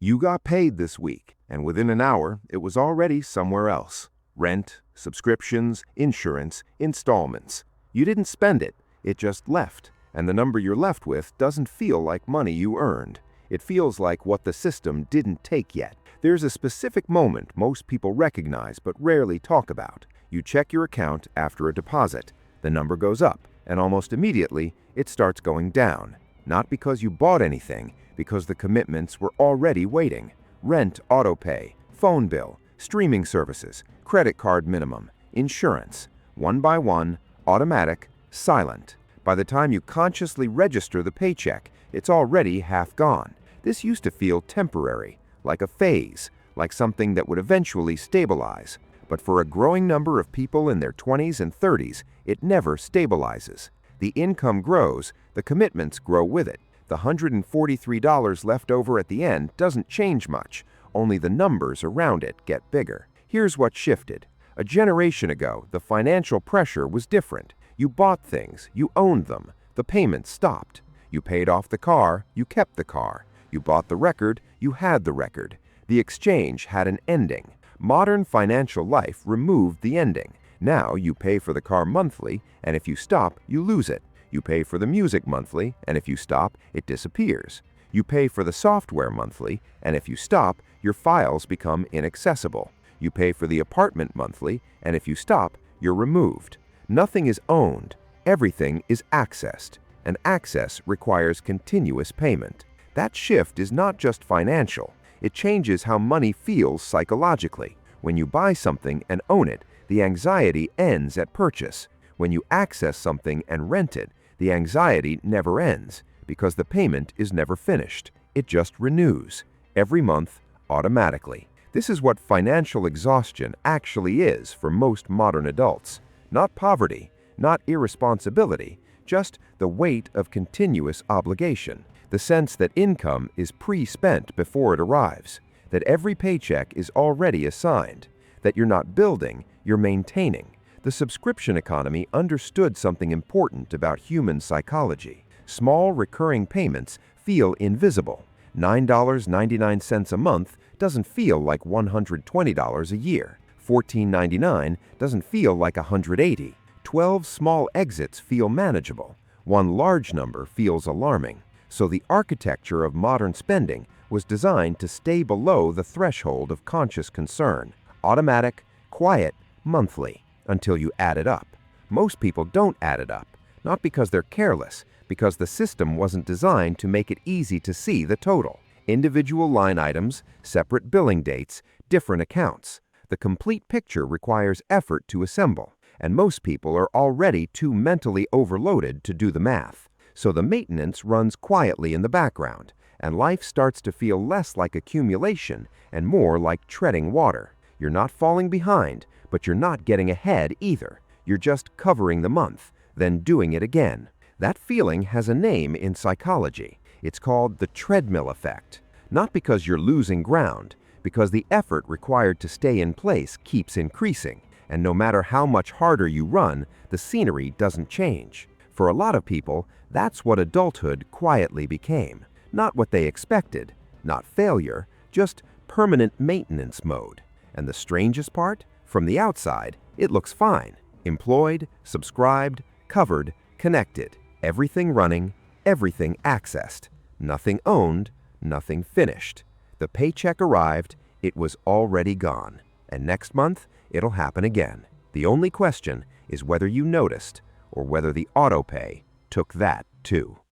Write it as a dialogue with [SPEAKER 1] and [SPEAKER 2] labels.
[SPEAKER 1] You got paid this week, and within an hour, it was already somewhere else. Rent, subscriptions, insurance, installments. You didn't spend it, it just left. And the number you're left with doesn't feel like money you earned. It feels like what the system didn't take yet. There's a specific moment most people recognize but rarely talk about. You check your account after a deposit. The number goes up, and almost immediately, it starts going down. Not because you bought anything, because the commitments were already waiting. Rent, autopay, phone bill, streaming services, credit card minimum, insurance. One by one, automatic, silent. By the time you consciously register the paycheck, it's already half gone. This used to feel temporary, like a phase, like something that would eventually stabilize. But for a growing number of people in their 20s and 30s, it never stabilizes. The income grows, the commitments grow with it. The $143 left over at the end doesn't change much, only the numbers around it get bigger. Here's what shifted. A generation ago, the financial pressure was different. You bought things, you owned them, the payments stopped. You paid off the car, you kept the car. You bought the record, you had the record. The exchange had an ending. Modern financial life removed the ending. Now you pay for the car monthly, and if you stop, you lose it. You pay for the music monthly, and if you stop, it disappears. You pay for the software monthly, and if you stop, your files become inaccessible. You pay for the apartment monthly, and if you stop, you're removed. Nothing is owned, everything is accessed, and access requires continuous payment. That shift is not just financial, it changes how money feels psychologically. When you buy something and own it, the anxiety ends at purchase. When you access something and rent it, the anxiety never ends because the payment is never finished. It just renews every month automatically. This is what financial exhaustion actually is for most modern adults. Not poverty, not irresponsibility, just the weight of continuous obligation. The sense that income is pre-spent before it arrives, that every paycheck is already assigned, that you're not building, you're maintaining. The subscription economy understood something important about human psychology. Small recurring payments feel invisible. $9.99 a month doesn't feel like $120 a year. $14.99 doesn't feel like $180. 12 small exits feel manageable. One large number feels alarming. So the architecture of modern spending was designed to stay below the threshold of conscious concern. Automatic, quiet, monthly, until you add it up. Most people don't add it up, not because they're careless, because the system wasn't designed to make it easy to see the total. Individual line items, separate billing dates, different accounts. The complete picture requires effort to assemble, and most people are already too mentally overloaded to do the math. So the maintenance runs quietly in the background, and life starts to feel less like accumulation and more like treading water. You're not falling behind, but you're not getting ahead either. You're just covering the month, then doing it again. That feeling has a name in psychology. It's called the treadmill effect. Not because you're losing ground, because the effort required to stay in place keeps increasing, and no matter how much harder you run, the scenery doesn't change. For a lot of people, that's what adulthood quietly became. Not what they expected, not failure, just permanent maintenance mode. And the strangest part? From the outside, it looks fine. Employed, subscribed, covered, connected. Everything running, everything accessed. Nothing owned, nothing finished. The paycheck arrived, it was already gone. And next month, it'll happen again. The only question is whether you noticed or whether the autopay took that too.